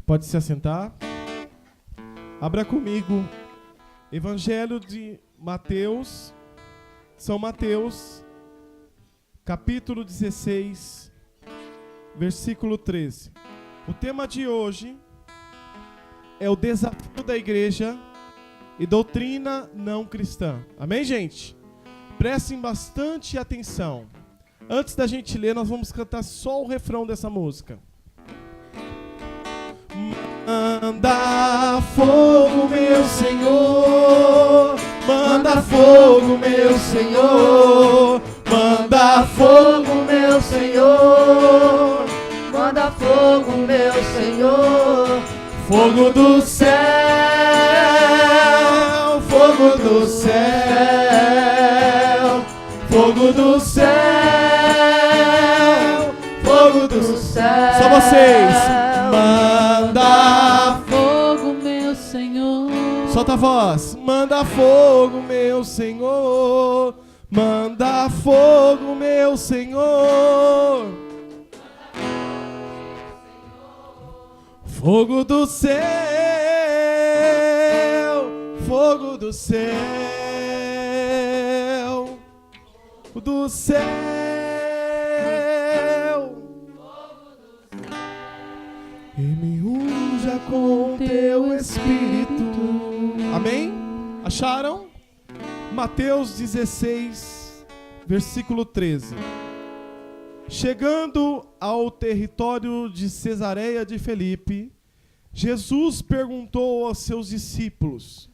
Pode se assentar. Abra comigo. Evangelho de Mateus, São Mateus, capítulo 16, versículo 13. O tema de hoje é o desafio da igreja e doutrina não cristã. Amém, gente? Prestem bastante atenção. Antes da gente ler, nós vamos cantar só o refrão dessa música. Manda fogo, meu Senhor, manda fogo, meu Senhor, manda fogo, meu Senhor, manda fogo, meu Senhor, fogo do céu, fogo do céu, fogo do céu, fogo do céu. Só vocês. Manda fogo, meu Senhor. Solta a voz. Manda fogo, meu Senhor. Manda fogo, meu Senhor. Fogo do céu, fogo do céu, do céu. E me unja com teu Espírito. Amém? Acharam? Mateus 16, versículo 13. Chegando ao território de Cesareia de Filipe, Jesus perguntou aos seus discípulos,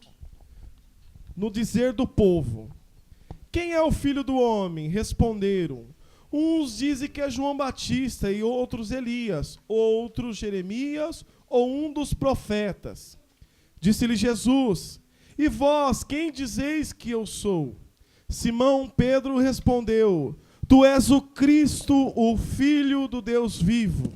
no dizer do povo: quem é o Filho do Homem? Responderam: uns dizem que é João Batista e outros Elias, outros Jeremias ou um dos profetas. Disse-lhe Jesus: e vós, quem dizeis que eu sou? Simão Pedro respondeu: tu és o Cristo, o Filho do Deus vivo.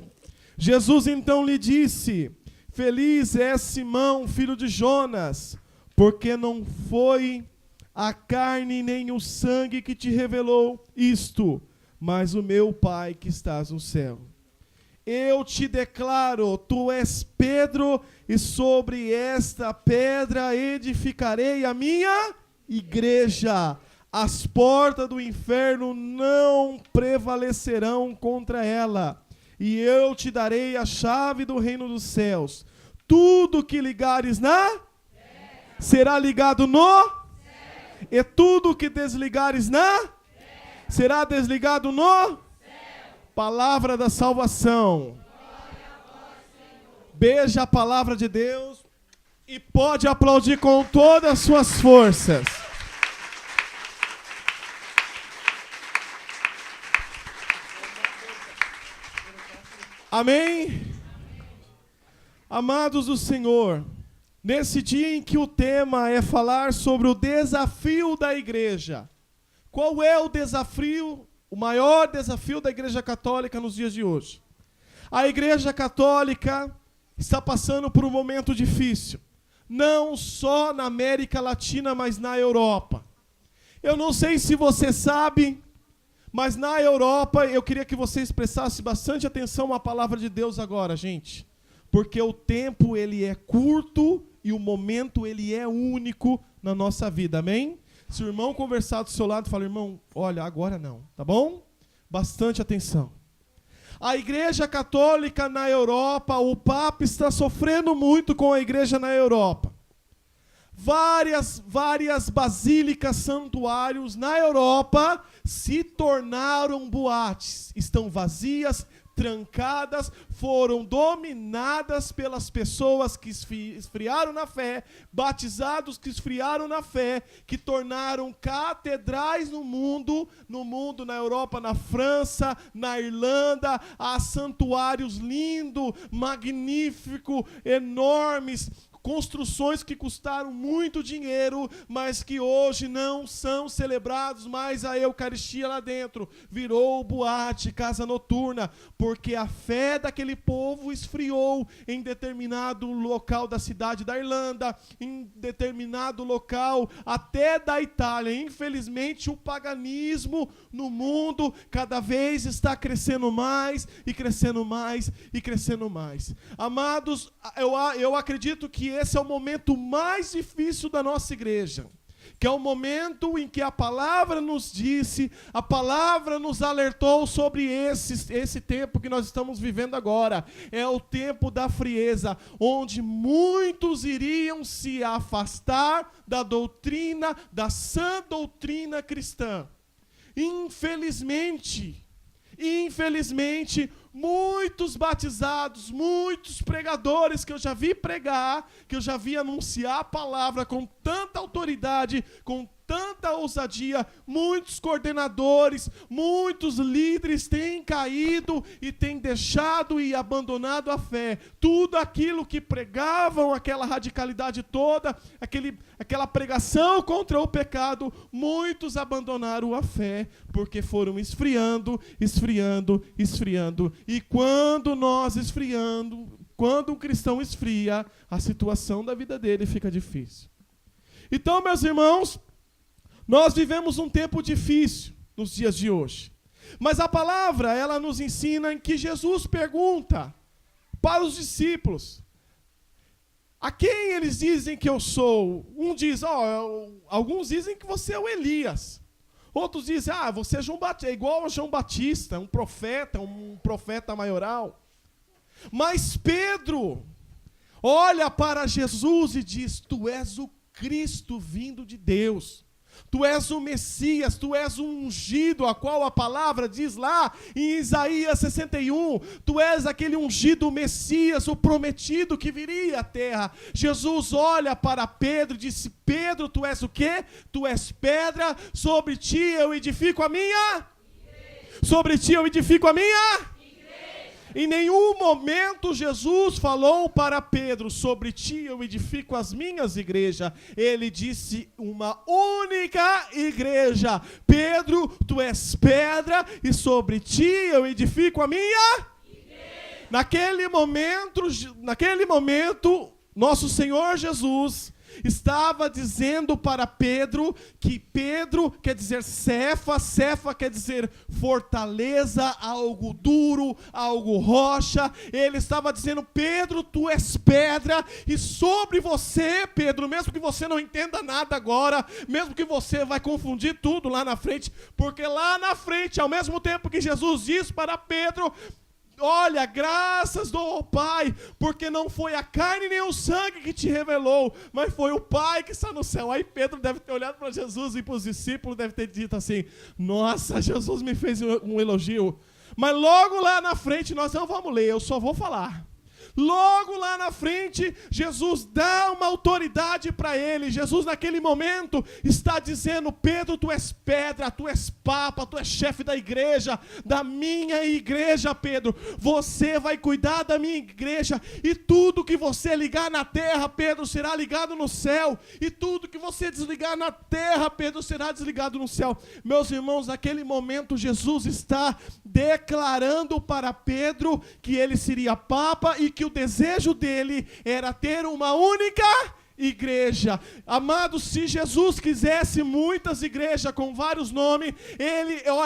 Jesus então lhe disse: feliz é Simão, filho de Jonas, porque não foi a carne nem o sangue que te revelou isto, mas o meu Pai que estás no céu. Eu te declaro, tu és Pedro, e sobre esta pedra edificarei a minha igreja. As portas do inferno não prevalecerão contra ela. E eu te darei a chave do reino dos céus. Tudo que ligares na será ligado no, e tudo que desligares na será desligado no. Palavra da salvação. Beija a palavra de Deus e pode aplaudir com todas as suas forças. Amém? Amados do Senhor, nesse dia em que o tema é falar sobre o desafio da igreja. Qual é o desafio, o maior desafio da Igreja Católica nos dias de hoje? A Igreja Católica está passando por um momento difícil, não só na América Latina, mas na Europa. Eu não sei se você sabe, mas na Europa, eu queria que vocês prestassem bastante atenção à palavra de Deus agora, gente. Porque o tempo, ele é curto e o momento, ele é único na nossa vida, amém? Se o irmão conversar do seu lado, fala: irmão, olha, agora não, tá bom? Bastante atenção. A Igreja Católica na Europa, o Papa está sofrendo muito com a Igreja na Europa. Várias basílicas, santuários na Europa se tornaram boates. Estão vazias, trancadas, foram dominadas pelas pessoas que esfriaram na fé, batizados que esfriaram na fé, que tornaram catedrais no mundo, na Europa, na França, na Irlanda. Há santuários lindos, magníficos, enormes, construções que custaram muito dinheiro, mas que hoje não são celebrados mais a Eucaristia lá dentro. Virou boate, casa noturna, porque a fé daquele povo esfriou em determinado local da cidade da Irlanda, em determinado local até da Itália. Infelizmente, o paganismo no mundo cada vez está crescendo mais e crescendo mais e crescendo mais. Amados, eu acredito que esse é o momento mais difícil da nossa igreja, que é o momento em que a palavra nos disse, a palavra nos alertou sobre esse tempo que nós estamos vivendo agora. É o tempo da frieza, onde muitos iriam se afastar da doutrina, da sã doutrina cristã. Infelizmente, muitos batizados, muitos pregadores que eu já vi pregar, que eu já vi anunciar a palavra com tanta autoridade, com tanta ousadia, muitos coordenadores, muitos líderes têm caído e têm deixado e abandonado a fé. Tudo aquilo que pregavam, aquela radicalidade toda, aquela pregação contra o pecado, muitos abandonaram a fé, porque foram esfriando. E quando quando um cristão esfria, a situação da vida dele fica difícil. Então, meus irmãos, nós vivemos um tempo difícil nos dias de hoje. Mas a palavra, ela nos ensina em que Jesus pergunta para os discípulos: a quem eles dizem que eu sou? Um diz, alguns dizem que você é o Elias. Outros dizem, você é João Batista, é igual a João Batista, um profeta maioral. Mas Pedro olha para Jesus e diz: tu és o Cristo vindo de Deus. Tu és o Messias, tu és o ungido, a qual a palavra diz lá em Isaías 61. Tu és aquele ungido Messias, o prometido que viria à terra. Jesus olha para Pedro e disse: Pedro, tu és o quê? Tu és pedra, sobre ti eu edifico a minha? Igreja. Sobre ti eu edifico a minha? Em nenhum momento Jesus falou para Pedro: sobre ti eu edifico as minhas igrejas. Ele disse uma única igreja: Pedro, tu és pedra e sobre ti eu edifico a minha igreja. Naquele momento, nosso Senhor Jesus estava dizendo para Pedro que Pedro quer dizer Cefa quer dizer fortaleza, algo duro, algo rocha. Ele estava dizendo: Pedro, tu és pedra, e sobre você, Pedro, mesmo que você não entenda nada agora, mesmo que você vai confundir tudo lá na frente, porque lá na frente, ao mesmo tempo que Jesus diz para Pedro: olha, graças dou ao Pai, porque não foi a carne nem o sangue que te revelou, mas foi o Pai que está no céu. Aí Pedro deve ter olhado para Jesus e para os discípulos, deve ter dito assim: nossa, Jesus me fez um elogio. Mas logo lá na frente, nós não vamos ler, eu só vou falar. Logo lá na frente, Jesus dá uma autoridade para ele. Jesus naquele momento está dizendo: Pedro, tu és pedra, tu és papa, tu és chefe da igreja, da minha igreja, Pedro. Você vai cuidar da minha igreja, e tudo que você ligar na terra, Pedro, será ligado no céu, e tudo que você desligar na terra, Pedro, será desligado no céu. Meus irmãos, naquele momento Jesus está declarando para Pedro que ele seria papa e que o desejo dele era ter uma única igreja. Amados, se Jesus quisesse muitas igrejas com vários nomes,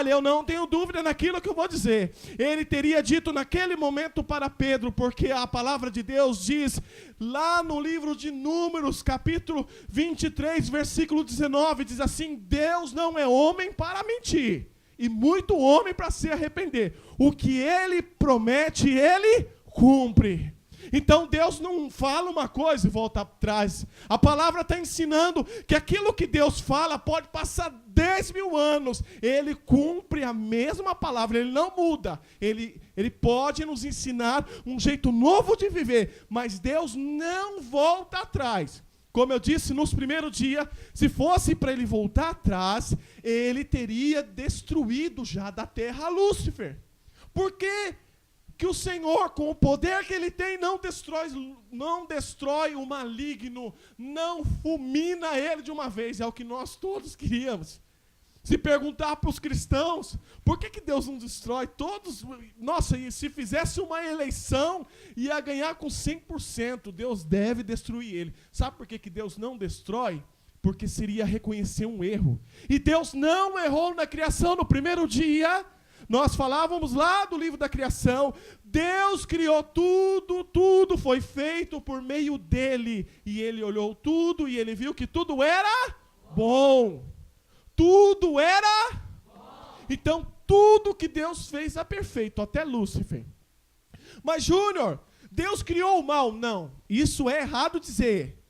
eu não tenho dúvida naquilo que eu vou dizer. Ele teria dito naquele momento para Pedro, porque a palavra de Deus diz lá no livro de Números, capítulo 23, versículo 19, diz assim: Deus não é homem para mentir, e muito homem para se arrepender. O que ele promete, ele cumpre. Então Deus não fala uma coisa e volta atrás. A palavra está ensinando que aquilo que Deus fala pode passar 10.000 anos, ele cumpre a mesma palavra, ele não muda. Ele pode nos ensinar um jeito novo de viver, mas Deus não volta atrás. Como eu disse nos primeiros dias, se fosse para ele voltar atrás, ele teria destruído já da terra Lúcifer. Porque que o Senhor, com o poder que Ele tem, não destrói o maligno, não fulmina ele de uma vez. É o que nós todos queríamos. Se perguntar para os cristãos, por que Deus não destrói todos? Nossa, e se fizesse uma eleição, ia ganhar com 100%. Deus deve destruir ele. Sabe por que Deus não destrói? Porque seria reconhecer um erro. E Deus não errou na criação no primeiro dia. Nós falávamos lá do livro da criação. Deus criou tudo, tudo foi feito por meio dele. E ele olhou tudo e ele viu que tudo era bom. Tudo era bom. Então, tudo que Deus fez é perfeito, até Lúcifer. Mas, Júnior, Deus criou o mal? Não, isso é errado dizer.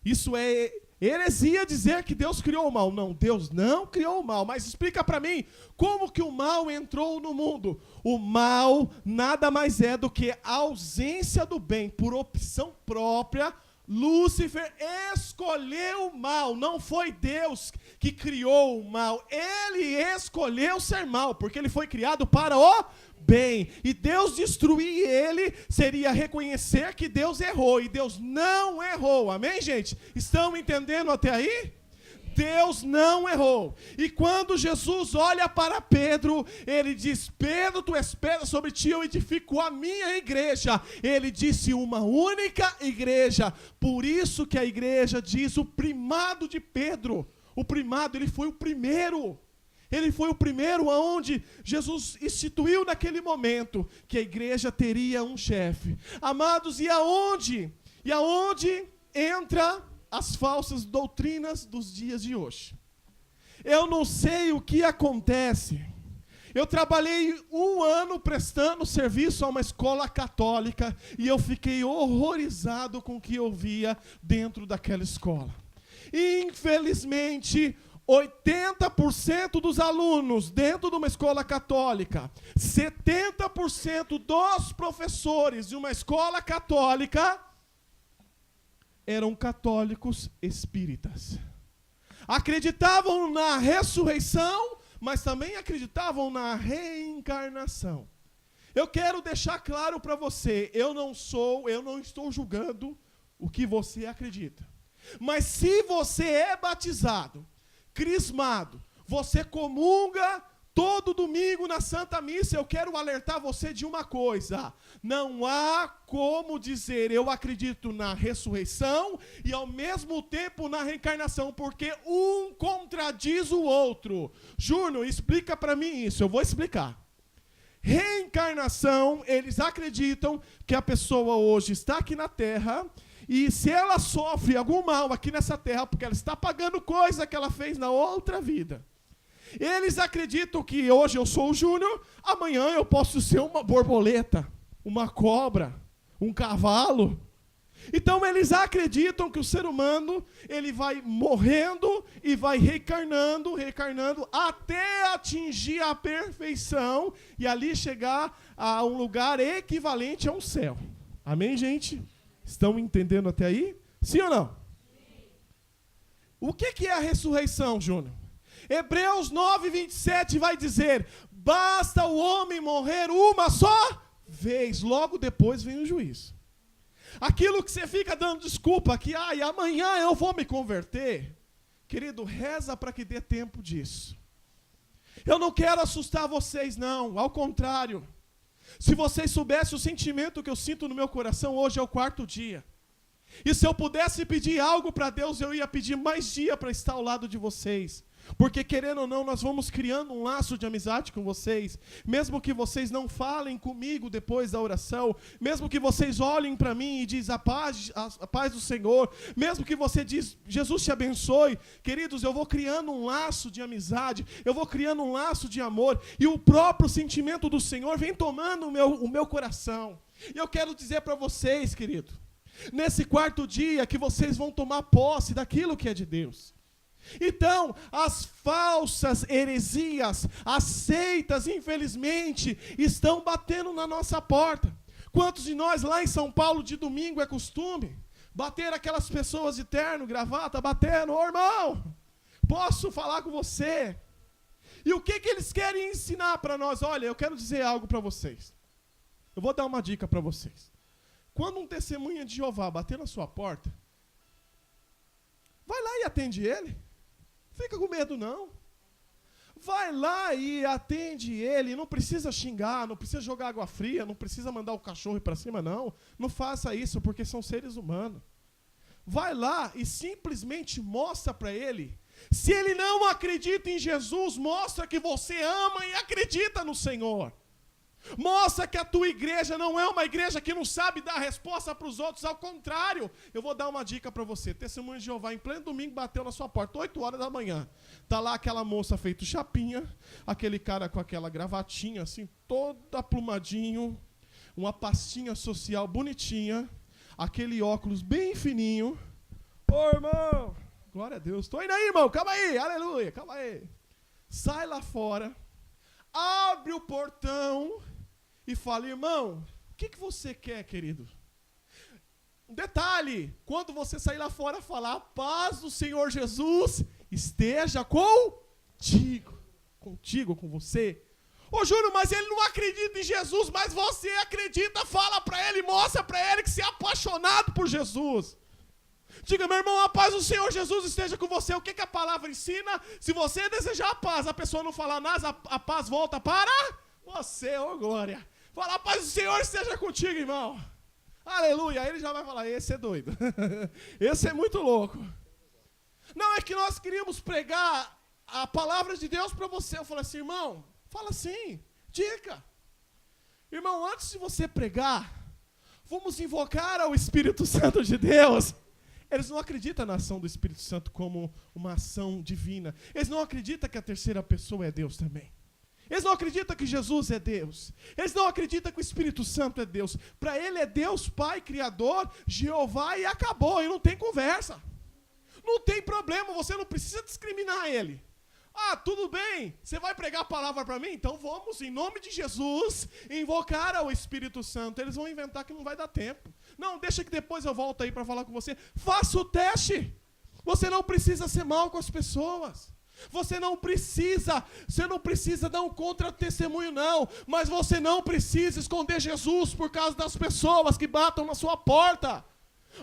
Isso é heresia dizer que Deus criou o mal. Não, Deus não criou o mal. Mas explica para mim, como que o mal entrou no mundo? O mal nada mais é do que a ausência do bem por opção própria. Lúcifer escolheu o mal, não foi Deus que criou o mal, ele escolheu ser mal, porque ele foi criado para o bem, e Deus destruir ele seria reconhecer que Deus errou, e Deus não errou, amém, gente? Estão entendendo até aí? Deus não errou. E quando Jesus olha para Pedro, ele diz: Pedro, tu és pedra, sobre ti eu edifico a minha igreja. Ele disse uma única igreja. Por isso que a igreja diz o primado de Pedro. O primado, ele foi o primeiro. Ele foi o primeiro aonde Jesus instituiu naquele momento que a igreja teria um chefe. Amados, e aonde? E aonde entra as falsas doutrinas dos dias de hoje? Eu não sei o que acontece. Eu trabalhei 1 ano prestando serviço a uma escola católica e eu fiquei horrorizado com o que eu via dentro daquela escola. Infelizmente, 80% dos alunos dentro de uma escola católica, 70% dos professores de uma escola católica eram católicos espíritas. Acreditavam na ressurreição, mas também acreditavam na reencarnação. Eu quero deixar claro para você, eu não estou julgando o que você acredita. Mas se você é batizado, crismado, você comunga todo domingo na Santa Missa, eu quero alertar você de uma coisa: não há como dizer eu acredito na ressurreição e ao mesmo tempo na reencarnação, porque um contradiz o outro. Júnior, explica para mim isso, eu vou explicar. Reencarnação, eles acreditam que a pessoa hoje está aqui na Terra e se ela sofre algum mal aqui nessa Terra, porque ela está pagando coisa que ela fez na outra vida. Eles acreditam que hoje eu sou o Júnior, amanhã eu posso ser uma borboleta, uma cobra, um cavalo. Então eles acreditam que o ser humano, ele vai morrendo e vai reencarnando até atingir a perfeição e ali chegar a um lugar equivalente a um céu. Amém, gente? Estão entendendo até aí? Sim ou não? Sim. O que é a ressurreição, Júnior? Hebreus 9:27 vai dizer: basta o homem morrer uma só vez, logo depois vem o juízo. Aquilo que você fica dando desculpa, que amanhã eu vou me converter, querido, reza para que dê tempo disso. Eu não quero assustar vocês, não, ao contrário. Se vocês soubessem o sentimento que eu sinto no meu coração, hoje é o 4º dia. E se eu pudesse pedir algo para Deus, eu ia pedir mais dia para estar ao lado de vocês. Porque, querendo ou não, nós vamos criando um laço de amizade com vocês. Mesmo que vocês não falem comigo depois da oração, mesmo que vocês olhem para mim e dizem a paz do Senhor, mesmo que você diz, Jesus te abençoe, queridos, eu vou criando um laço de amizade, eu vou criando um laço de amor, e o próprio sentimento do Senhor vem tomando o meu coração. E eu quero dizer para vocês, querido, nesse 4º dia que vocês vão tomar posse daquilo que é de Deus. Então, as falsas heresias, as seitas, infelizmente, estão batendo na nossa porta. Quantos de nós lá em São Paulo, de domingo, é costume bater aquelas pessoas de terno, gravata, batendo: ô irmão, posso falar com você? E o que eles querem ensinar para nós? Olha, eu quero dizer algo para vocês. Eu vou dar uma dica para vocês. Quando um testemunha de Jeová bater na sua porta, vai lá e atende ele. Fica com medo, não. Vai lá e atende ele. Não precisa xingar, não precisa jogar água fria, não precisa mandar o cachorro ir para cima, não. Não faça isso, porque são seres humanos. Vai lá e simplesmente mostra para ele. Se ele não acredita em Jesus, mostra que você ama e acredita no Senhor. Mostra que a tua igreja não é uma igreja que não sabe dar resposta para os outros. Ao contrário, eu vou dar uma dica para você. Testemunho de Jeová, em pleno domingo, bateu na sua porta, 8 horas da manhã. Tá lá aquela moça feito chapinha, aquele cara com aquela gravatinha assim, toda plumadinho, uma pastinha social bonitinha, aquele óculos bem fininho. Ô, irmão, glória a Deus. Tô indo aí, irmão, calma aí, aleluia, calma aí. Sai lá fora, abre o portão e fala, irmão, o que você quer, querido? Um detalhe, quando você sair lá fora, falar, a paz do Senhor Jesus esteja contigo, com você. Ô, Júnior, mas ele não acredita em Jesus, mas você acredita, fala para ele, mostra para ele que você é apaixonado por Jesus. Diga, meu irmão, a paz do Senhor Jesus esteja com você. O que a palavra ensina? Se você desejar a paz, a pessoa não falar nada, a paz volta para você, ô glória. Fala, a paz do Senhor esteja contigo, irmão. Aleluia. Aí ele já vai falar, esse é doido. Esse é muito louco. Não, é que nós queríamos pregar a palavra de Deus para você. Eu falei assim, irmão, fala assim, dica. Irmão, antes de você pregar, vamos invocar ao Espírito Santo de Deus. Eles não acreditam na ação do Espírito Santo como uma ação divina. Eles não acreditam que a terceira pessoa é Deus também. Eles não acreditam que Jesus é Deus. Eles não acreditam que o Espírito Santo é Deus. Para ele é Deus, Pai, Criador, Jeová e acabou. E não tem conversa. Não tem problema, você não precisa discriminar ele. Ah, tudo bem, você vai pregar a palavra para mim? Então vamos, em nome de Jesus, invocar ao Espírito Santo. Eles vão inventar que não vai dar tempo. Não, deixa que depois eu volto aí para falar com você. Faça o teste. Você não precisa ser mal com as pessoas. Você não precisa dar um contra-testemunho, não. Mas você não precisa esconder Jesus por causa das pessoas que batam na sua porta.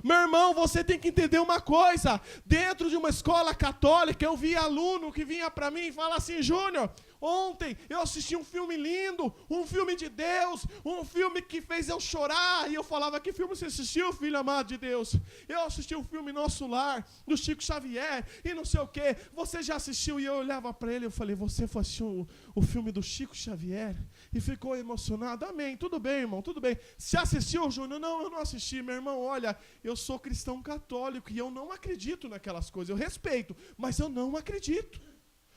Meu irmão, você tem que entender uma coisa. Dentro de uma escola católica, eu vi aluno que vinha para mim e fala assim, Júnior, ontem eu assisti um filme lindo, um filme de Deus, um filme que fez eu chorar. E eu falava, que filme você assistiu, filho amado de Deus? Eu assisti um filme Nosso Lar, do Chico Xavier, e não sei o quê. Você já assistiu? E eu olhava para ele e falei, você foi assistir o filme do Chico Xavier? E ficou emocionado. Amém, tudo bem, irmão, tudo bem. Você assistiu, Júnior? Não, eu não assisti. Meu irmão, olha, eu sou cristão católico e eu não acredito naquelas coisas. Eu respeito, mas eu não acredito.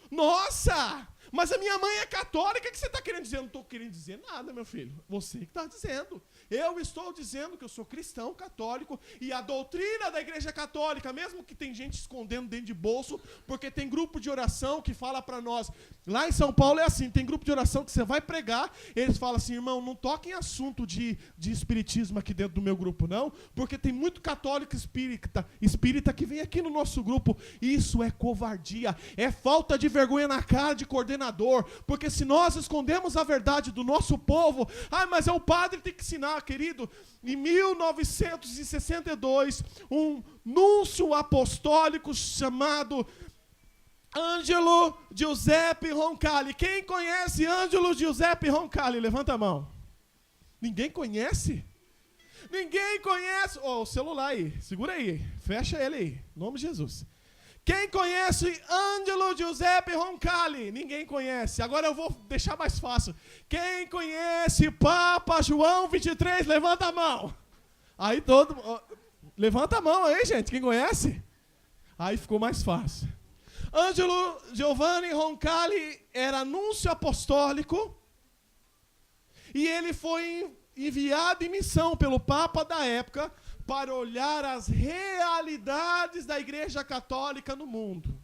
Nossa, mas a minha mãe é católica, o que você está querendo dizer? Eu não estou querendo dizer nada, meu filho. Você que está dizendo. Eu estou dizendo que eu sou cristão católico e a doutrina da igreja católica, mesmo que tem gente escondendo dentro de bolso, porque tem grupo de oração que fala para nós. Lá em São Paulo é assim, tem grupo de oração que você vai pregar, eles falam assim, irmão, não toque em assunto de espiritismo aqui dentro do meu grupo, não, porque tem muito católico espírita que vem aqui no nosso grupo. Isso é covardia, é falta de vergonha na cara de coordenador, porque se nós escondemos a verdade do nosso povo, mas é o padre que tem que ensinar, querido. Em 1962, um núncio apostólico chamado Ângelo Giuseppe Roncalli. Quem conhece Ângelo Giuseppe Roncalli? Levanta a mão. Ninguém conhece? Ninguém conhece. O celular aí, segura aí, fecha ele aí, em nome de Jesus. Quem conhece Ângelo Giuseppe Roncalli? Ninguém conhece. Agora eu vou deixar mais fácil. Quem conhece Papa João 23? Levanta a mão. Aí levanta a mão aí, gente. Quem conhece? Aí ficou mais fácil. Ângelo Giovanni Roncalli era núncio apostólico e ele foi enviado em missão pelo Papa da época para olhar as realidades da Igreja Católica no mundo.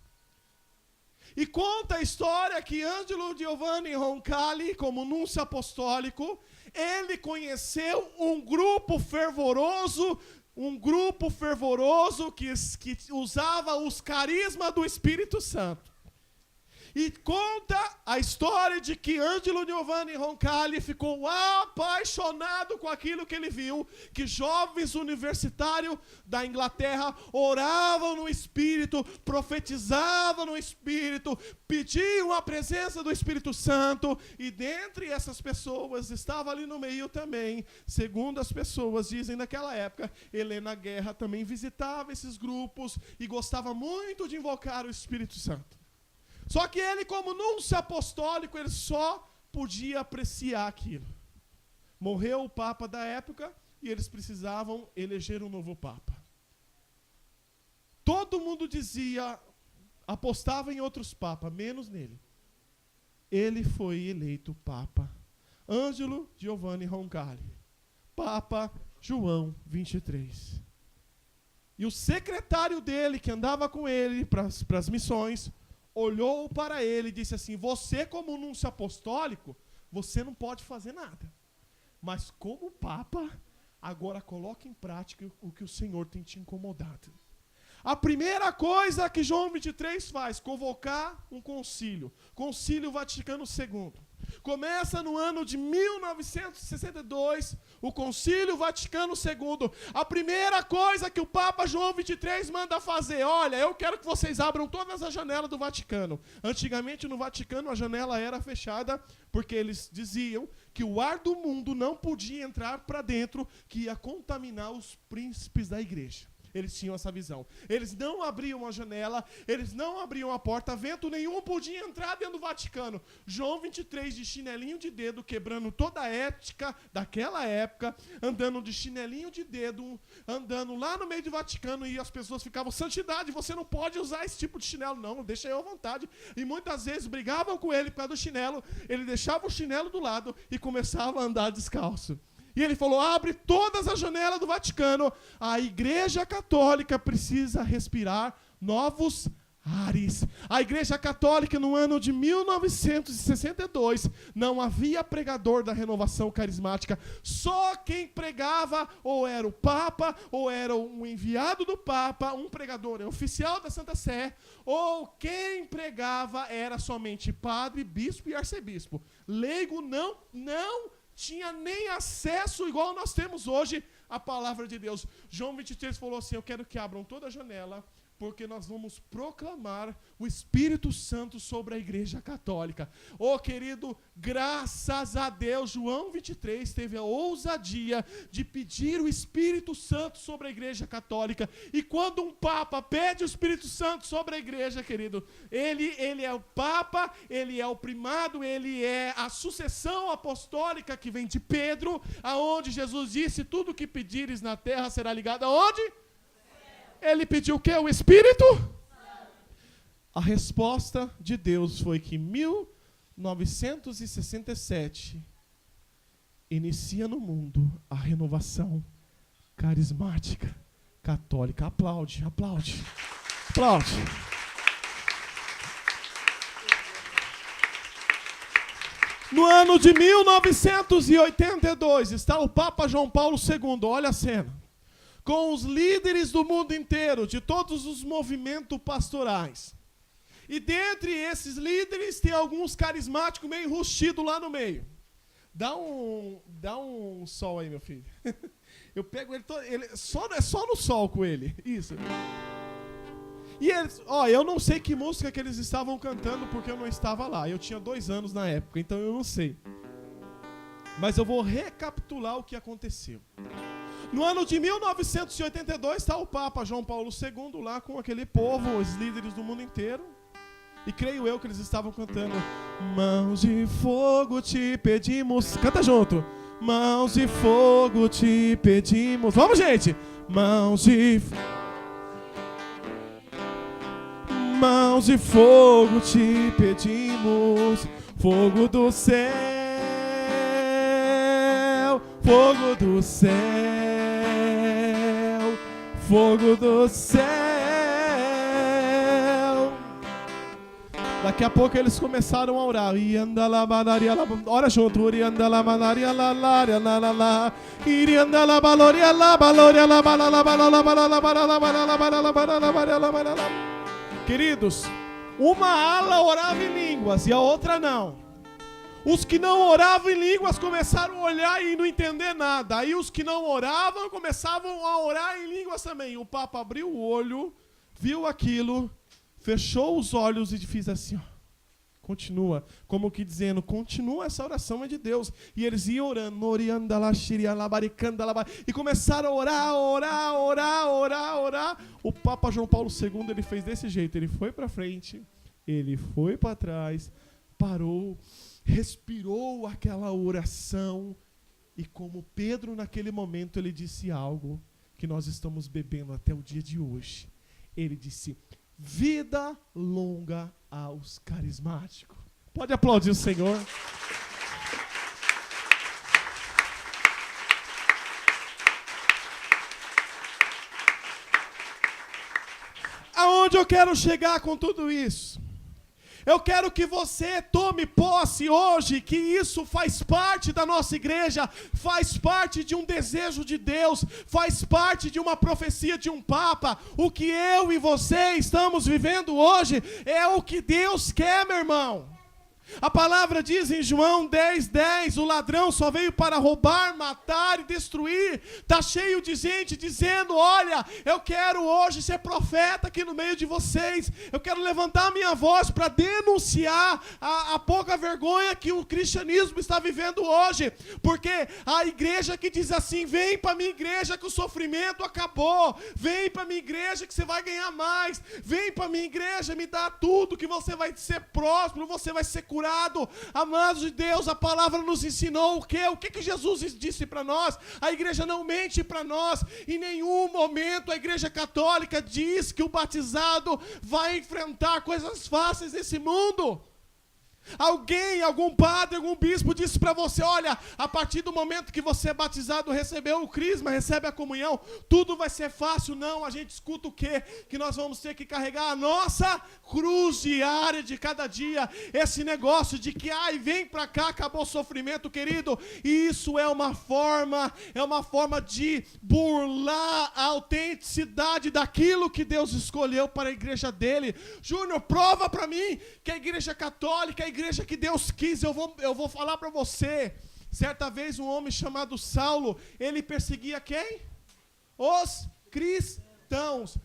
E conta a história que Ângelo Giovanni Roncalli, como núncio apostólico, ele conheceu um grupo fervoroso que usava os carismas do Espírito Santo. E conta a história de que Angelo Giovanni Roncalli ficou apaixonado com aquilo que ele viu, que jovens universitários da Inglaterra oravam no Espírito, profetizavam no Espírito, pediam a presença do Espírito Santo, e dentre essas pessoas estava ali no meio também, segundo as pessoas dizem naquela época, Helena Guerra também visitava esses grupos e gostava muito de invocar o Espírito Santo. Só que ele, como núncio apostólico, ele só podia apreciar aquilo. Morreu o Papa da época e eles precisavam eleger um novo Papa. Todo mundo dizia, apostava em outros papas, menos nele. Ele foi eleito Papa. Angelo Giovanni Roncalli. Papa João 23. E o secretário dele, que andava com ele para as missões, olhou para ele e disse assim: você, como núncio apostólico, você não pode fazer nada. Mas como Papa, agora coloque em prática o que o Senhor tem te incomodado. A primeira coisa que João 23 faz, convocar um concílio. Concílio Vaticano II. Começa no ano de 1962, o Concílio Vaticano II. A primeira coisa que o Papa João 23 manda fazer: olha, eu quero que vocês abram todas as janelas do Vaticano. Antigamente no Vaticano a janela era fechada, porque eles diziam que o ar do mundo não podia entrar para dentro, que ia contaminar os príncipes da igreja. Eles tinham essa visão. Eles não abriam a janela, eles não abriam a porta, vento nenhum podia entrar dentro do Vaticano. João 23 de chinelinho de dedo, quebrando toda a ética daquela época, andando de chinelinho de dedo, andando lá no meio do Vaticano, e as pessoas ficavam: santidade, você não pode usar esse tipo de chinelo. Não, deixa eu à vontade. E muitas vezes brigavam com ele por causa do chinelo, ele deixava o chinelo do lado e começava a andar descalço. E ele falou: abre todas as janelas do Vaticano. A Igreja Católica precisa respirar novos ares. A Igreja Católica, no ano de 1962, não havia pregador da renovação carismática. Só quem pregava ou era o Papa, ou era um enviado do Papa, um pregador oficial da Santa Sé, ou quem pregava era somente padre, bispo e arcebispo. Leigo não tinha nem acesso, igual nós temos hoje, à palavra de Deus. João 23 falou assim: eu quero que abram toda a janela, porque nós vamos proclamar o Espírito Santo sobre a Igreja Católica. Oh, querido, graças a Deus, João 23 teve a ousadia de pedir o Espírito Santo sobre a Igreja Católica. E quando um Papa pede o Espírito Santo sobre a Igreja, querido, ele é o Papa, ele é o primado, ele é a sucessão apostólica que vem de Pedro, aonde Jesus disse: tudo que pedires na terra será ligado aonde? Ele pediu o quê? O Espírito? A resposta de Deus foi que em 1967 inicia no mundo a renovação carismática católica. Aplaude, aplaude, aplaude. No ano de 1982 está o Papa João Paulo II, olha a cena, com os líderes do mundo inteiro, de todos os movimentos pastorais. E dentre esses líderes tem alguns carismáticos meio enrustidos lá no meio. Dá um sol aí, meu filho. Eu pego ele é só no sol com ele. Isso. E eles, eu não sei que música que eles estavam cantando, porque eu não estava lá. Eu tinha 2 anos na época, então eu não sei. Mas eu vou recapitular o que aconteceu. No ano de 1982 está o Papa João Paulo II lá com aquele povo, os líderes do mundo inteiro. E creio eu que eles estavam cantando: mãos de fogo te pedimos. Canta junto. Mãos de fogo te pedimos. Vamos, gente. Mãos de fogo te pedimos. Fogo do céu. Fogo do céu. Fogo do céu. Daqui a pouco eles começaram a orar. Ora junto. Queridos, Uma ala orava em línguas e a outra não. Os que não oravam em línguas começaram a olhar e não entender nada. Aí os que não oravam começavam a orar em línguas também. O Papa abriu o olho, viu aquilo, fechou os olhos e fez assim, ó. Continua, como que dizendo, continua, essa oração é de Deus. E eles iam orando, e começaram a orar. O Papa João Paulo II, ele fez desse jeito, ele foi para frente, ele foi para trás, parou, respirou aquela oração, e como Pedro naquele momento, ele disse algo que nós estamos bebendo até o dia de hoje. Ele disse, vida longa aos carismáticos. Pode aplaudir o Senhor. Aonde eu quero chegar com tudo isso? Eu quero que você tome posse hoje, que isso faz parte da nossa igreja, faz parte de um desejo de Deus, faz parte de uma profecia de um Papa. O que eu e você estamos vivendo hoje é o que Deus quer, meu irmão. A palavra diz em João 10:10, o ladrão só veio para roubar, matar e destruir. Está cheio de gente dizendo, olha, eu quero hoje ser profeta aqui no meio de vocês. Eu quero levantar minha voz para denunciar a pouca vergonha que o cristianismo está vivendo hoje. Porque a igreja que diz assim, vem para minha igreja que o sofrimento acabou. Vem para minha igreja que você vai ganhar mais. Vem para minha igreja, me dá tudo que você vai ser próspero, você vai ser curado. Amados de Deus, a palavra nos ensinou o quê? O que Jesus disse para nós? A igreja não mente para nós. Em nenhum momento a igreja católica diz que o batizado vai enfrentar coisas fáceis nesse mundo. Algum padre, algum bispo disse para você, olha, a partir do momento que você é batizado, recebeu o crisma, recebe a comunhão, tudo vai ser fácil. Não, a gente escuta o quê? Que nós vamos ter que carregar a nossa cruz diária de cada dia. Esse negócio de que, vem para cá, acabou o sofrimento, querido. Isso é uma forma de burlar a autenticidade daquilo que Deus escolheu para a igreja dele. Júnior, prova para mim que a igreja católica, a igreja que Deus quis. Eu vou falar para você. Certa vez um homem chamado Saulo, ele perseguia quem? Os cristãos.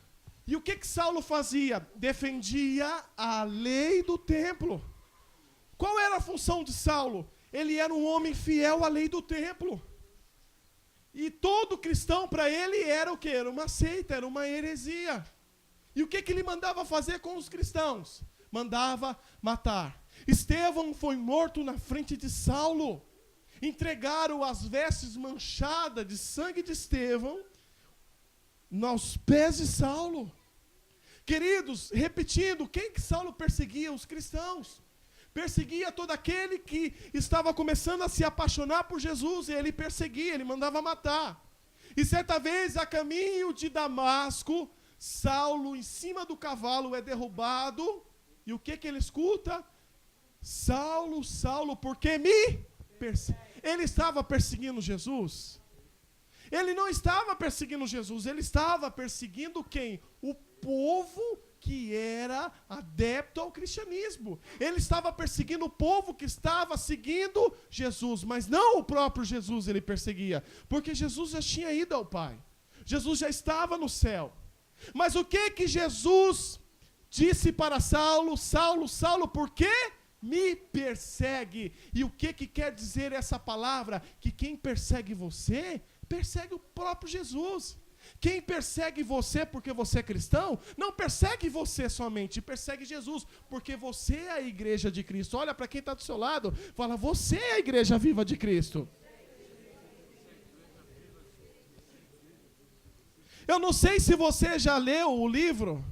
E o que Saulo fazia? Defendia a lei do templo. Qual era a função de Saulo? Ele era um homem fiel à lei do templo. E todo cristão para ele era o quê? Era uma seita, era uma heresia. E o que ele mandava fazer com os cristãos? Mandava matar. Estevão foi morto na frente de Saulo. Entregaram as vestes manchadas de sangue de Estevão nos pés de Saulo. Queridos, repetindo, quem que Saulo perseguia? Os cristãos. Perseguia todo aquele que estava começando a se apaixonar por Jesus. E ele perseguia, ele mandava matar. E certa vez, a caminho de Damasco, Saulo, em cima do cavalo, é derrubado. E o que ele escuta? Saulo, Saulo, por que me persegue? Ele estava perseguindo Jesus? Ele não estava perseguindo Jesus, ele estava perseguindo quem? O povo que era adepto ao cristianismo. Ele estava perseguindo o povo que estava seguindo Jesus, mas não o próprio Jesus ele perseguia, porque Jesus já tinha ido ao Pai. Jesus já estava no céu. Mas o que Jesus disse para Saulo? Saulo, Saulo, por que me persegue? E o que quer dizer essa palavra? Que quem persegue você, persegue o próprio Jesus. Quem persegue você porque você é cristão, não persegue você somente, persegue Jesus, porque você é a igreja de Cristo. Olha para quem está do seu lado, fala, você é a igreja viva de Cristo. Eu não sei se você já leu o livro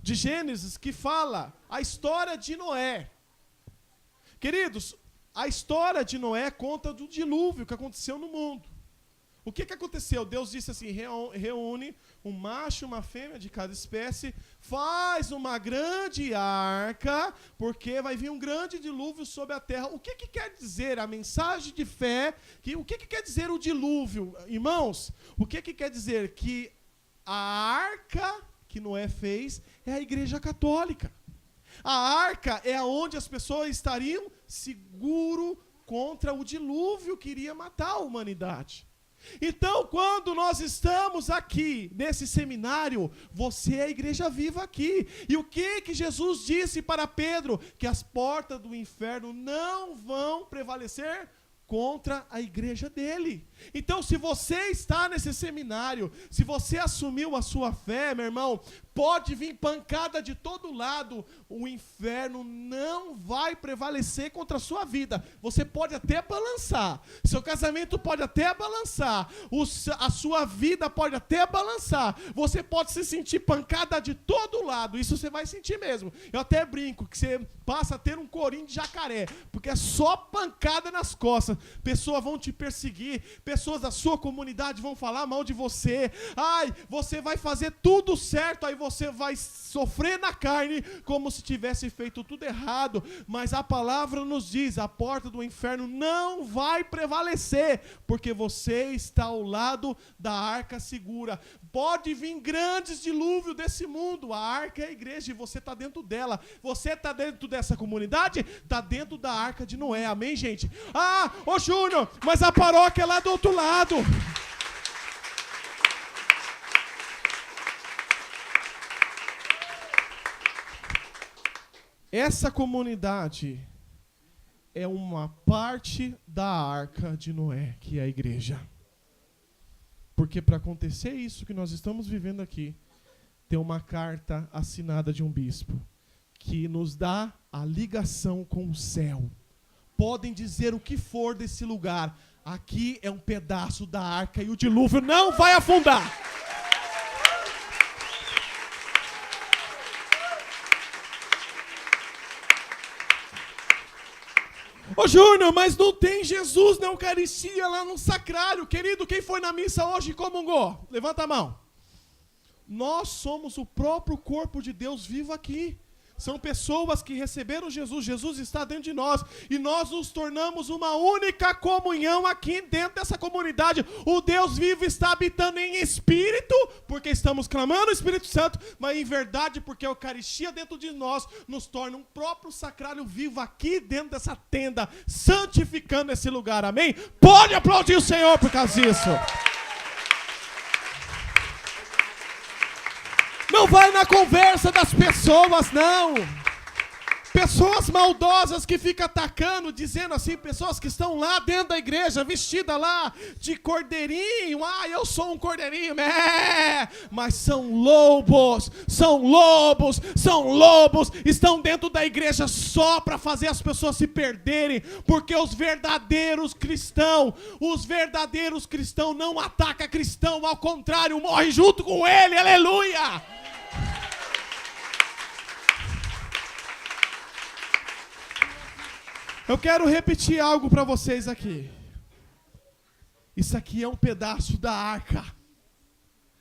de Gênesis que fala a história de Noé. Queridos, a história de Noé conta do dilúvio que aconteceu no mundo. O que aconteceu? Deus disse assim, reúne um macho e uma fêmea de cada espécie, faz uma grande arca, porque vai vir um grande dilúvio sobre a terra. O que quer dizer a mensagem de fé? O que quer dizer o dilúvio? Irmãos, o que quer dizer? Que a arca que Noé fez é a igreja católica. A arca é onde as pessoas estariam seguro contra o dilúvio que iria matar a humanidade. Então, quando nós estamos aqui nesse seminário, você é a igreja viva aqui. E o que Jesus disse para Pedro? Que as portas do inferno não vão prevalecer contra a igreja dele. Então, se você está nesse seminário, se você assumiu a sua fé, meu irmão, pode vir pancada de todo lado, o inferno não vai prevalecer contra a sua vida. Você pode até balançar, seu casamento pode até balançar, a sua vida pode até balançar, você pode se sentir pancada de todo lado, isso você vai sentir mesmo. Eu até brinco que você passa a ter um corinho de jacaré, porque é só pancada nas costas. Pessoas vão te perseguir, pessoas da sua comunidade vão falar mal de você. Ai, você vai fazer tudo certo, aí você vai sofrer na carne como se tivesse feito tudo errado. Mas a palavra nos diz, a porta do inferno não vai prevalecer, porque você está ao lado da arca segura. Pode vir grandes dilúvios desse mundo, a arca é a igreja e você está dentro dela. Você está dentro dessa comunidade? Está dentro da arca de Noé, amém, gente? Ah, ô Júnior, mas a paróquia é lá do outro lado. Essa comunidade é uma parte da arca de Noé, que é a igreja. Porque para acontecer isso que nós estamos vivendo aqui, tem uma carta assinada de um bispo, que nos dá a ligação com o céu. Podem dizer o que for desse lugar, aqui é um pedaço da arca e o dilúvio não vai afundar. Ô Júnior, mas não tem Jesus na Eucaristia lá no sacrário. Querido, quem foi na missa hoje e comungou? Levanta a mão. Nós somos o próprio corpo de Deus vivo aqui. São pessoas que receberam Jesus, Jesus está dentro de nós, e nós nos tornamos uma única comunhão aqui dentro dessa comunidade. O Deus vivo está habitando em espírito, porque estamos clamando o Espírito Santo, mas em verdade porque a Eucaristia dentro de nós nos torna um próprio sacrário vivo aqui dentro dessa tenda, santificando esse lugar, amém? Pode aplaudir o Senhor por causa disso. Não vai na conversa das pessoas, não. Pessoas maldosas que ficam atacando, dizendo assim, pessoas que estão lá dentro da igreja, vestidas lá de cordeirinho. Ah, eu sou um cordeirinho, mas são lobos, estão dentro da igreja só para fazer as pessoas se perderem, porque os verdadeiros cristãos não atacam cristão, ao contrário, morrem junto com ele, aleluia! Eu quero repetir algo para vocês aqui. Isso aqui é um pedaço da arca.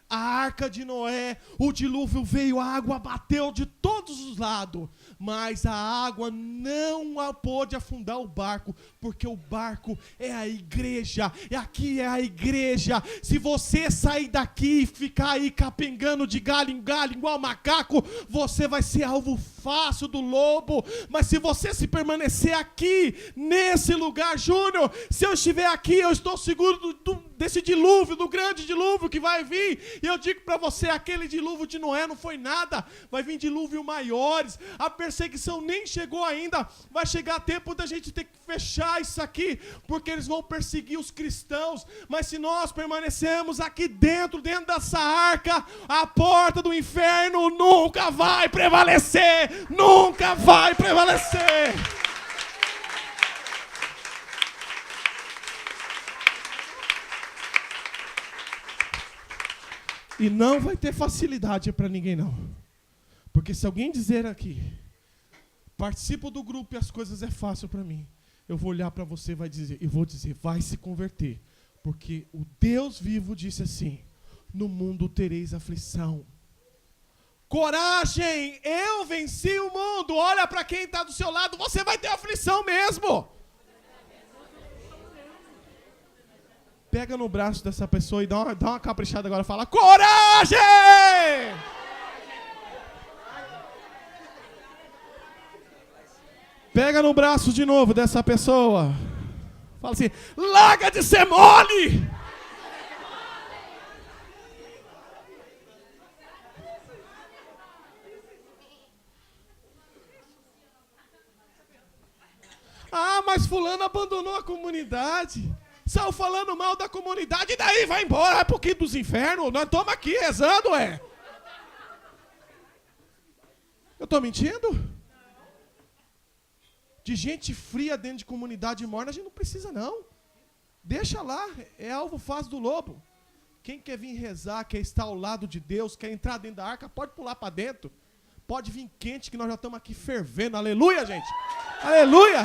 A arca de Noé, o dilúvio veio, a água bateu de todos os lados, mas a água não pôde afundar o barco, porque o barco é a igreja, e aqui é a igreja. Se você sair daqui e ficar aí capengando de galho em galho, igual macaco, você vai ser alvo fácil do lobo. Mas se você se permanecer aqui, nesse lugar, Júnior, se eu estiver aqui, eu estou seguro desse dilúvio, do grande dilúvio que vai vir. E eu digo para você, aquele dilúvio de Noé não foi nada, vai vir dilúvio maiores, a perseguição nem chegou ainda, vai chegar tempo da gente ter que fechar isso aqui, porque eles vão perseguir os cristãos. Mas se nós permanecemos aqui dentro dessa arca, a porta do inferno nunca vai prevalecer, nunca vai prevalecer. E não vai ter facilidade para ninguém, não. Porque se alguém dizer aqui, participo do grupo e as coisas é fácil para mim, eu vou olhar para você e vou dizer, vai se converter. Porque o Deus vivo disse assim, no mundo tereis aflição. Coragem, eu venci o mundo. Olha para quem está do seu lado, você vai ter aflição mesmo. Pega no braço dessa pessoa e dá uma caprichada agora. Fala, coragem! Pega no braço de novo dessa pessoa. Fala assim: larga de ser mole! Ah, mas fulano abandonou a comunidade. Saiu falando mal da comunidade e daí vai embora, vai pro quinto dos infernos. Nós estamos aqui rezando, Eu estou mentindo? De gente fria dentro de comunidade morna, a gente não precisa não. Deixa lá, é alvo fácil do lobo. Quem quer vir rezar, quer estar ao lado de Deus, quer entrar dentro da arca, pode pular para dentro. Pode vir quente que nós já estamos aqui fervendo. Aleluia, gente. Aleluia.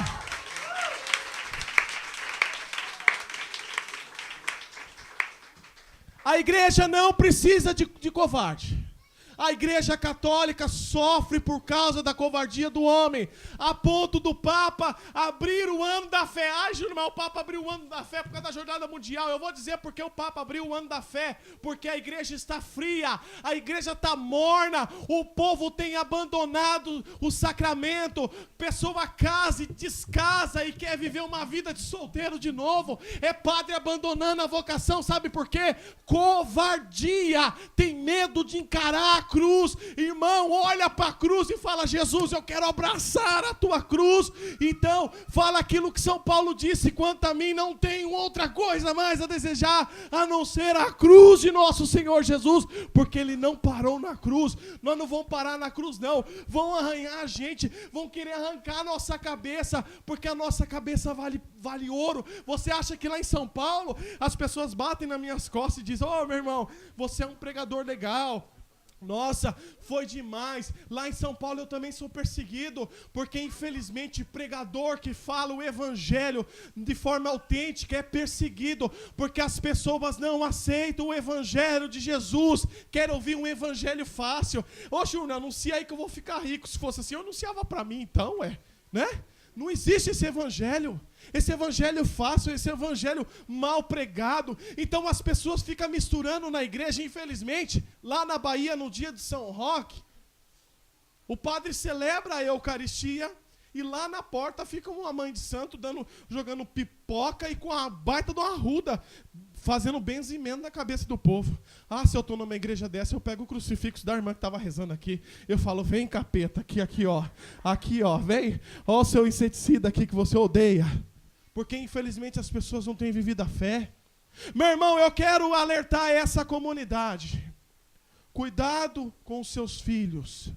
A igreja não precisa de covarde. A igreja católica sofre por causa da covardia do homem, a ponto do Papa abrir o ano da fé. Ai, Júnior, mas o Papa abriu o ano da fé por causa da jornada mundial. Eu vou dizer porque o Papa abriu o ano da fé, porque a igreja está fria, a igreja está morna, o povo tem abandonado o sacramento, pessoa casa e descasa e quer viver uma vida de solteiro de novo, é padre abandonando a vocação, sabe por quê? Covardia, tem medo de encarar cruz. Irmão, olha para a cruz e fala: Jesus, eu quero abraçar a tua cruz. Então, fala aquilo que São Paulo disse: quanto a mim, não tenho outra coisa mais a desejar a não ser a cruz de nosso Senhor Jesus, porque ele não parou na cruz. Nós não vamos parar na cruz não, vão arranhar a gente, vão querer arrancar a nossa cabeça, porque a nossa cabeça vale ouro. Você acha que lá em São Paulo as pessoas batem nas minhas costas e dizem: ô, meu irmão, você é um pregador legal, nossa, foi demais. Lá em São Paulo eu também sou perseguido, porque infelizmente pregador que fala o evangelho de forma autêntica é perseguido, porque as pessoas não aceitam o evangelho de Jesus, querem ouvir um evangelho fácil. Ô, Júnior, anuncia aí que eu vou ficar rico. Se fosse assim, eu anunciava para mim então, né? Não existe esse evangelho fácil, esse evangelho mal pregado. Então as pessoas ficam misturando na igreja, infelizmente. Lá na Bahia, no dia de São Roque, o padre celebra a Eucaristia e lá na porta fica uma mãe de santo jogando pipoca e com a baita de uma arruda, fazendo benzimento na cabeça do povo. Ah, se eu estou numa igreja dessa, eu pego o crucifixo da irmã que estava rezando aqui, eu falo: vem, capeta, aqui ó, vem, ó o seu inseticida aqui que você odeia. Porque infelizmente as pessoas não têm vivido a fé. Meu irmão, eu quero alertar essa comunidade: cuidado com os seus filhos,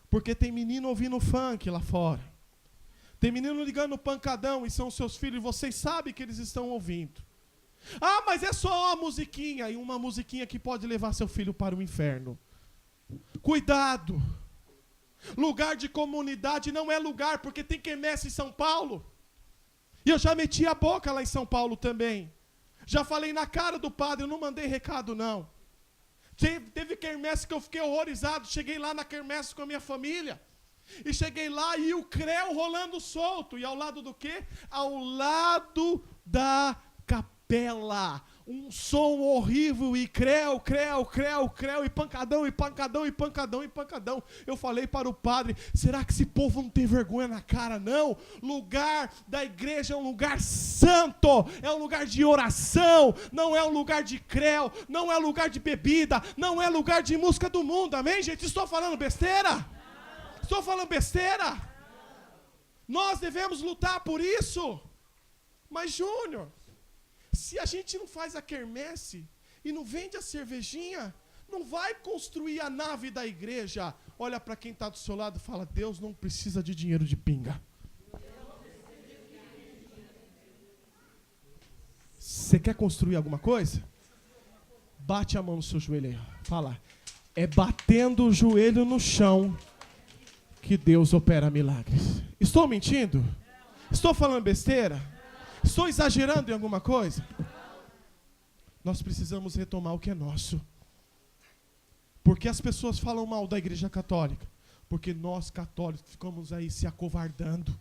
porque tem menino ouvindo funk lá fora, tem menino ligando pancadão e são seus filhos, e vocês sabem que eles estão ouvindo. Ah, mas é só uma musiquinha, e uma musiquinha que pode levar seu filho para o inferno. Cuidado. Lugar de comunidade não é lugar, porque tem quermesse em São Paulo. E eu já meti a boca lá em São Paulo também. Já falei na cara do padre, eu não mandei recado não. Teve quermesse que eu fiquei horrorizado, cheguei lá na quermesse com a minha família. E cheguei lá e o creu rolando solto. E ao lado do quê? Ao lado da capela. Um som horrível e creu, e pancadão, e pancadão, e pancadão, e pancadão. Eu falei para o padre: será que esse povo não tem vergonha na cara, não? Lugar da igreja é um lugar santo, é um lugar de oração, não é um lugar de creu, não é lugar de bebida, não é lugar de música do mundo, amém, gente? Estou falando besteira? Estou falando besteira? Nós devemos lutar por isso. Mas, Júnior, se a gente não faz a quermesse e não vende a cervejinha, não vai construir a nave da igreja. Olha para quem está do seu lado e fala: Deus não precisa de dinheiro de pinga. Você quer construir alguma coisa? Bate a mão no seu joelho aí. Fala: é batendo o joelho no chão que Deus opera milagres. Estou mentindo? Estou falando besteira? Estou exagerando em alguma coisa? Nós precisamos retomar o que é nosso. Porque as pessoas falam mal da igreja católica? Porque nós católicos ficamos aí se acovardando.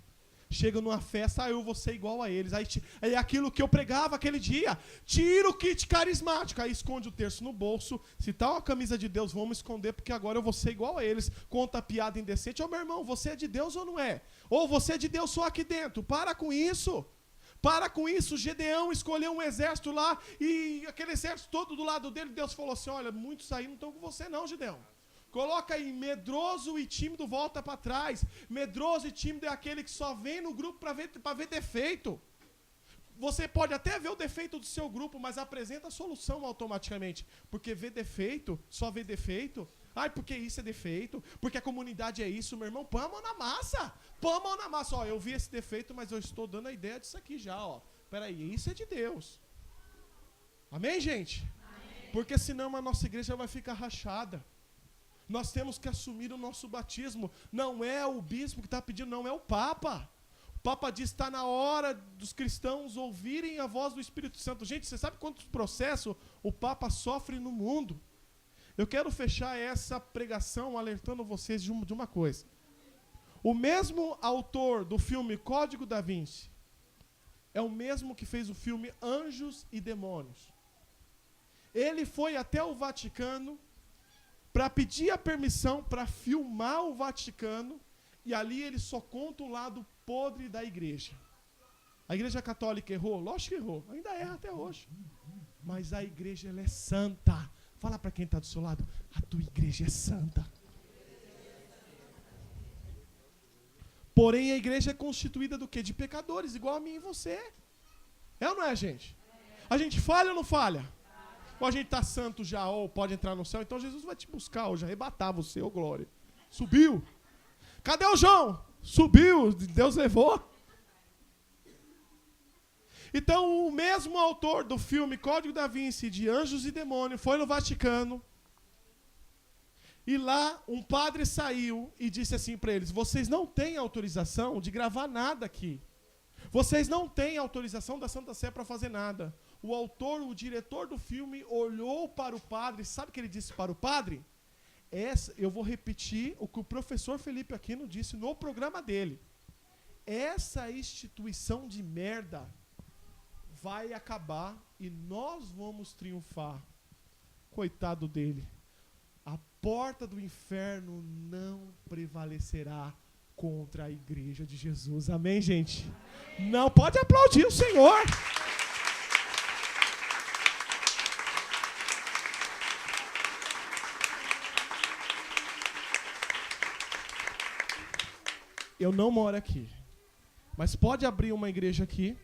chega numa festa, eu vou ser igual a eles. Aí é aquilo que eu pregava aquele dia. Tira o kit carismático, aí esconde o terço no bolso. Se tá uma camisa de Deus, vamos esconder, porque agora eu vou ser igual a eles. Conta piada indecente. Ô meu irmão, você é de Deus ou não é? Ou você é de Deus só aqui dentro? Para com isso. Para com isso. Gedeão escolheu um exército lá e aquele exército todo do lado dele, Deus falou assim, olha, muitos aí não estão com você não, Gedeão. Coloca aí, medroso e tímido volta para trás. Medroso e tímido é aquele que só vem no grupo para ver defeito. Você pode até ver o defeito do seu grupo, mas apresenta a solução automaticamente. Porque ver defeito, só ver defeito. Ai, porque isso é defeito, porque a comunidade é isso, meu irmão. Põe a mão na massa. Põe a mão na massa. Ó, eu vi esse defeito, mas eu estou dando a ideia disso aqui já, ó. Peraí, isso é de Deus. Amém, gente? Amém. Porque senão a nossa igreja vai ficar rachada. Nós temos que assumir o nosso batismo. Não é o bispo que está pedindo, não é o Papa. O Papa diz que está na hora dos cristãos ouvirem a voz do Espírito Santo. Gente, você sabe quantos processos o Papa sofre no mundo? Eu quero fechar essa pregação alertando vocês de uma coisa. O mesmo autor do filme Código da Vinci é o mesmo que fez o filme Anjos e Demônios. Ele foi até o Vaticano para pedir a permissão para filmar o Vaticano, e ali ele só conta o lado podre da igreja. A igreja católica errou? Lógico que errou, ainda erra até hoje. Mas a igreja, ela é santa. Fala para quem está do seu lado, a tua igreja é santa. Porém, a igreja é constituída do quê? De pecadores, igual a mim e você. É ou não é, gente? A gente falha ou não falha? Ou a gente está santo já, ou pode entrar no céu, então Jesus vai te buscar hoje, arrebatar você, ô glória. Subiu. Cadê o João? Subiu, Deus levou. Então, o mesmo autor do filme Código da Vinci, de Anjos e Demônios, foi no Vaticano. E lá, um padre saiu e disse assim para eles, vocês não têm autorização de gravar nada aqui. Vocês não têm autorização da Santa Sé para fazer nada. O autor, o diretor do filme, olhou para o padre. Sabe o que ele disse para o padre? Eu vou repetir o que o professor Felipe Aquino disse no programa dele. Essa instituição de merda vai acabar e nós vamos triunfar. Coitado dele. A porta do inferno não prevalecerá contra a igreja de Jesus. Amém, gente? Amém. Não, pode aplaudir o Senhor. Eu não moro aqui, mas pode abrir uma igreja aqui,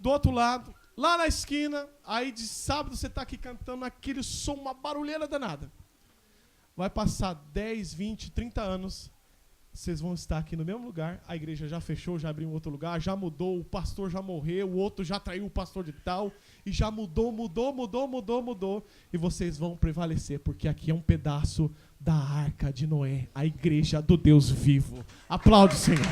do outro lado, lá na esquina, aí de sábado você está aqui cantando aquele som, uma barulheira danada. Vai passar 10, 20, 30 anos, vocês vão estar aqui no mesmo lugar, a igreja já fechou, já abriu um outro lugar, já mudou, o pastor já morreu, o outro já traiu o pastor de tal, e já mudou, e vocês vão prevalecer, porque aqui é um pedaço da Arca de Noé, a igreja do Deus vivo. Aplaude, Senhor.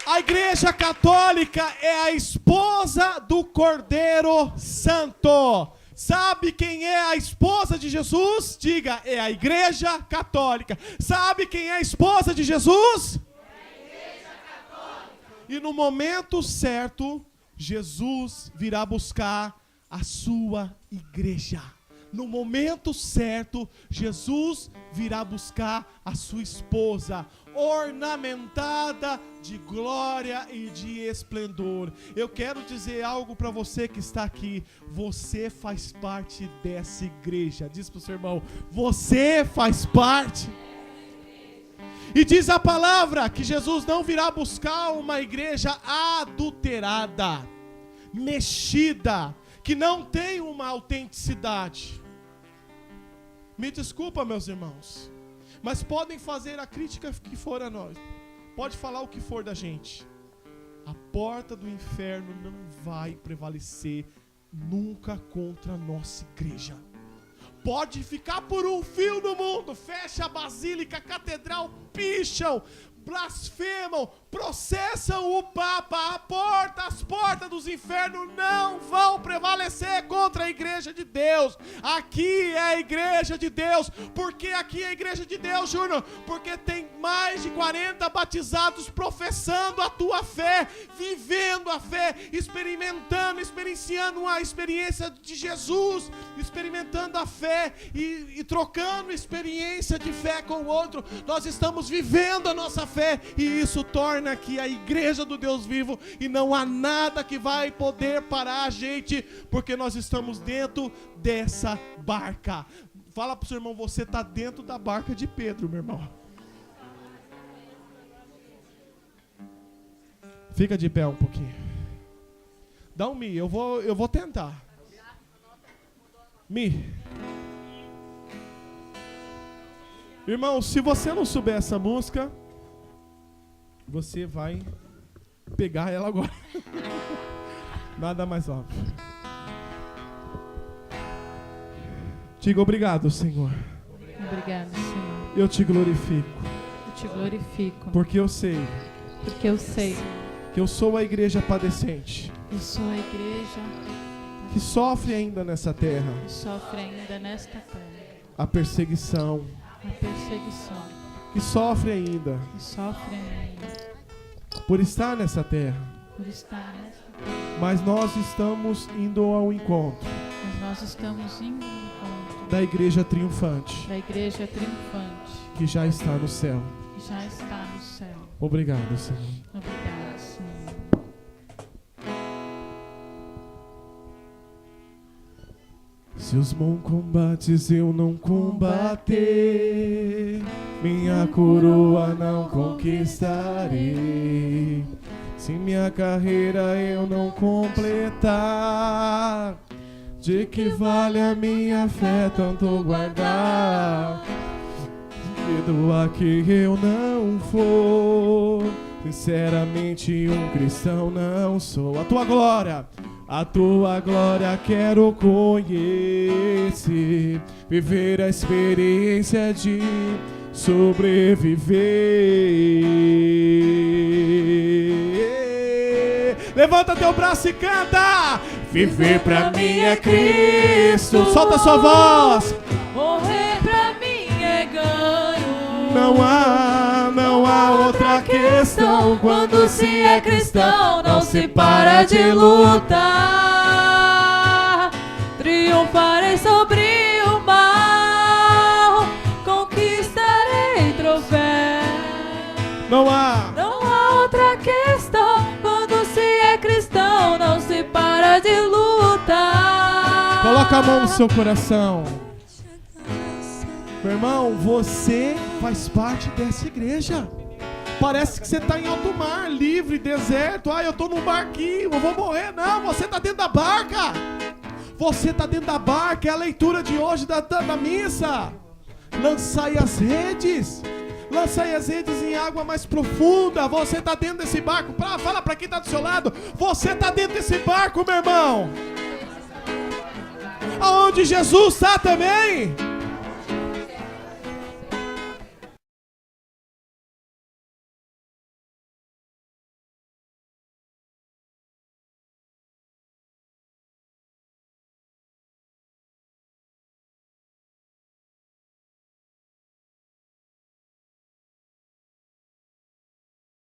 A igreja católica é a esposa do Cordeiro Santo. Sabe quem é a esposa de Jesus? Diga, é a igreja católica. Sabe quem é a esposa de Jesus? É a igreja católica. E no momento certo, Jesus virá buscar a sua igreja. No momento certo, Jesus virá buscar a sua esposa, ornamentada de glória e de esplendor. Eu quero dizer algo para você que está aqui. Você faz parte dessa igreja. Diz para o seu irmão, você faz parte. E diz a palavra que Jesus não virá buscar uma igreja adulterada, mexida, que não tem uma autenticidade. Me desculpa, meus irmãos, mas podem fazer a crítica que for a nós, pode falar o que for da gente, a porta do inferno não vai prevalecer nunca contra a nossa igreja. Pode ficar por um fio no mundo, fecha a basílica, a catedral, picham, blasfemam, processam o Papa, as portas dos infernos não vão prevalecer contra encontra a igreja de Deus. Aqui é a igreja de Deus. Por que aqui é a igreja de Deus, Júnior? Porque tem mais de 40 batizados professando a tua fé, vivendo a fé, experienciando a experiência de Jesus, experimentando a fé e trocando experiência de fé com o outro. Nós estamos vivendo a nossa fé e isso torna aqui a igreja do Deus vivo, e não há nada que vai poder parar a gente, porque nós estamos dentro dessa barca. Fala pro seu irmão, você está dentro da barca de Pedro, meu irmão. Fica de pé um pouquinho. Dá um mi, eu vou tentar. Mi. Irmão, se você não souber essa música, você vai pegar ela agora. Nada mais óbvio. Diga obrigado, Senhor. Obrigado, Senhor. Eu te glorifico. Eu te glorifico. Porque eu sei que eu sou a igreja padecente. Eu sou a igreja Que sofre ainda nessa terra. que sofre ainda nesta terra A perseguição. a perseguição. Que sofre ainda Que sofre ainda por estar nessa terra. por estar nesta terra. Mas nós estamos indo ao encontro Mas nós estamos indo ao encontro da igreja triunfante, da igreja triunfante que já está no céu. que já está no céu. Obrigado, Senhor. Obrigado, Senhor. Se os bons combates eu não combater, minha coroa não conquistarei. Se minha carreira eu não completar, de que vale a minha fé tanto guardar? Devido a que eu não for, sinceramente um cristão não sou. A tua glória quero conhecer, viver a experiência de sobreviver. Levanta teu braço e canta. Viver pra mim é Cristo. Solta sua voz. Morrer pra mim é ganho. Não há outra questão. Quando se é cristão, não se para de lutar. Triunfarei sobre o mal, conquistarei troféu. Não há outra questão. Quando se é cristão, não se para de lutar. Coloca a mão no seu coração. Meu irmão, você faz parte dessa igreja. Parece que você está em alto mar, livre, deserto. Eu estou num barquinho, eu vou morrer. Não, você está dentro da barca. Você está dentro da barca. É a leitura de hoje da missa. Lançai as redes. Lançai as redes em água mais profunda. Você está dentro desse barco. Fala para quem está do seu lado. Você está dentro desse barco, meu irmão. Aonde Jesus está também.